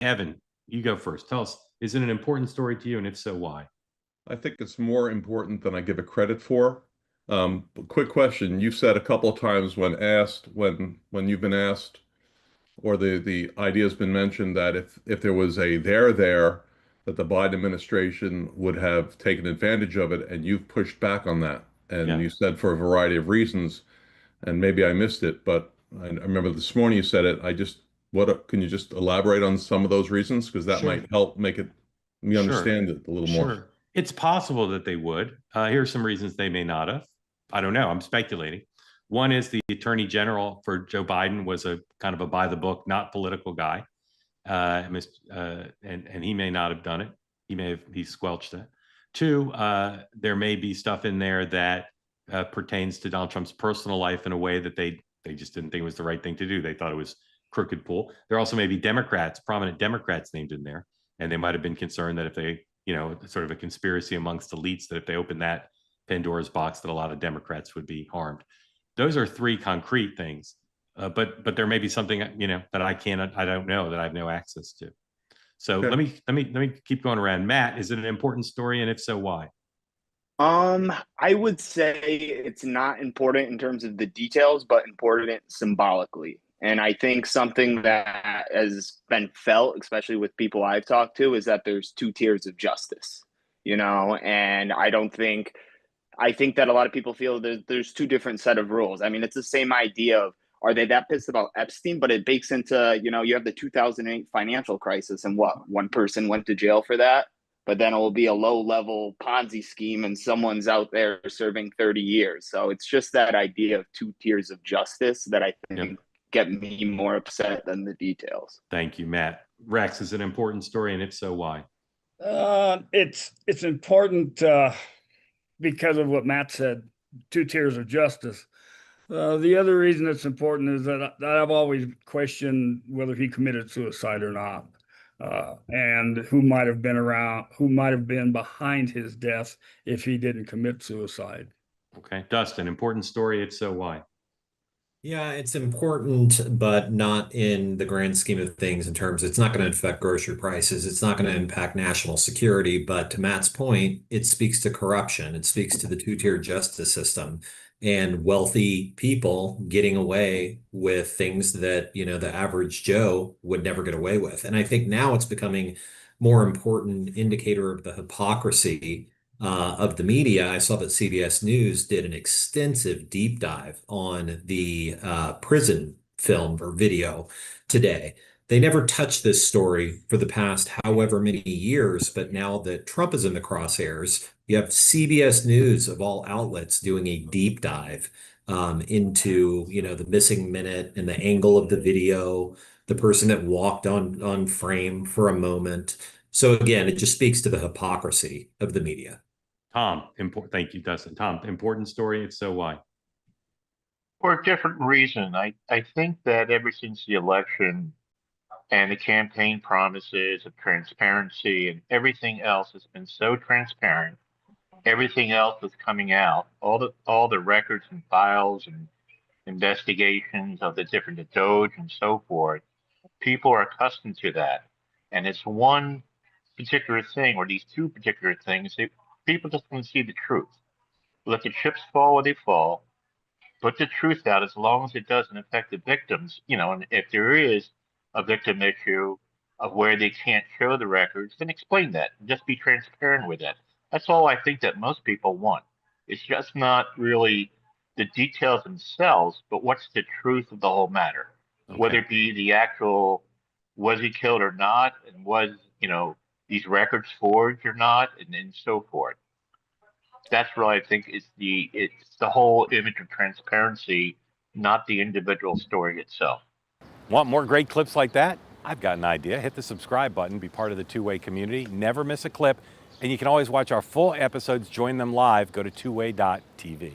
Evan, you go first. Tell us, is it an important story to you? And if so, why? I think it's more important than I give it credit for. Quick question. You've said a couple of times when you've been asked, or the idea has been mentioned that if there was a there, that the Biden administration would have taken advantage of it, and you've pushed back on that. And Yeah, you said for a variety of reasons, and maybe I missed it, but I remember this morning you said it. Can you just elaborate on some of those reasons? Because that sure. might help me Sure. understand it a little more. Sure. It's possible that they would. Here are some reasons they may not have. I don't know. I'm speculating. One is the attorney general for Joe Biden was a kind of a by the book, not political guy. And he may not have done it. He squelched it. Two, there may be stuff in there that pertains to Donald Trump's personal life in a way that they just didn't think was the right thing to do. They thought it was crooked pool. There also may be prominent Democrats named in there, and they might have been concerned that if they, sort of a conspiracy amongst elites, that if they opened that Pandora's box, that a lot of Democrats would be harmed. Those are three concrete things. But there may be something that I don't know, that I have no access to. So Okay. let me keep going around. Matt, is it an important story, and if so, why? I would say it's not important in terms of the details, but important symbolically. And I think something that has been felt, especially with people I've talked to, is that there's two tiers of justice, and I think that a lot of people feel there's two different set of rules. I mean, it's the same idea of are they that pissed about Epstein, but it bakes into, you have the 2008 financial crisis and what one person went to jail for that, but then it will be a low level Ponzi scheme and someone's out there serving 30 years. So it's just that idea of two tiers of justice that I Yep. think get me more upset than the details. Thank you, Matt. Rex, is it an important story, and if so, why? It's important because of what Matt said, two tiers of justice. The other reason it's important is that I've always questioned whether he committed suicide or not, and who might have been behind his death if he didn't commit suicide. Okay, Dustin, important story, if so, why? Yeah, it's important, but not in the grand scheme of things in terms it's not going to affect grocery prices. It's not going to impact national security. But to Matt's point, it speaks to corruption. It speaks to the two-tier justice system and wealthy people getting away with things that, the average Joe would never get away with. And I think now it's becoming more important indicator of the hypocrisy of the media. I saw that CBS News did an extensive deep dive on the prison film or video today. They never touched this story for the past however many years, but now that Trump is in the crosshairs, you have CBS News of all outlets doing a deep dive into, the missing minute and the angle of the video, the person that walked on frame for a moment. So again, it just speaks to the hypocrisy of the media. Thank you, Dustin. Tom, important story, if so, why? For a different reason. I think that ever since the election and the campaign promises of transparency and everything else has been so transparent, everything else was coming out, all the records and files and investigations of the different Doge and so forth, people are accustomed to that. And it's one particular thing, or these two particular things, people just want to see the truth. Let the chips fall where they fall, put the truth out as long as it doesn't affect the victims, and if there is a victim issue of where they can't show the records, then explain that and just be transparent with that. That's all I think that most people want. It's just not really the details themselves, but what's the truth of the whole matter? Okay. Whether it be the actual, was he killed or not, and was, these records forged or not, and so forth. That's what I think is it's the whole image of transparency, not the individual story itself. Want more great clips like that? I've got an idea. Hit the subscribe button, be part of the Two-Way community, never miss a clip, and you can always watch our full episodes, join them live, go to twoway.tv.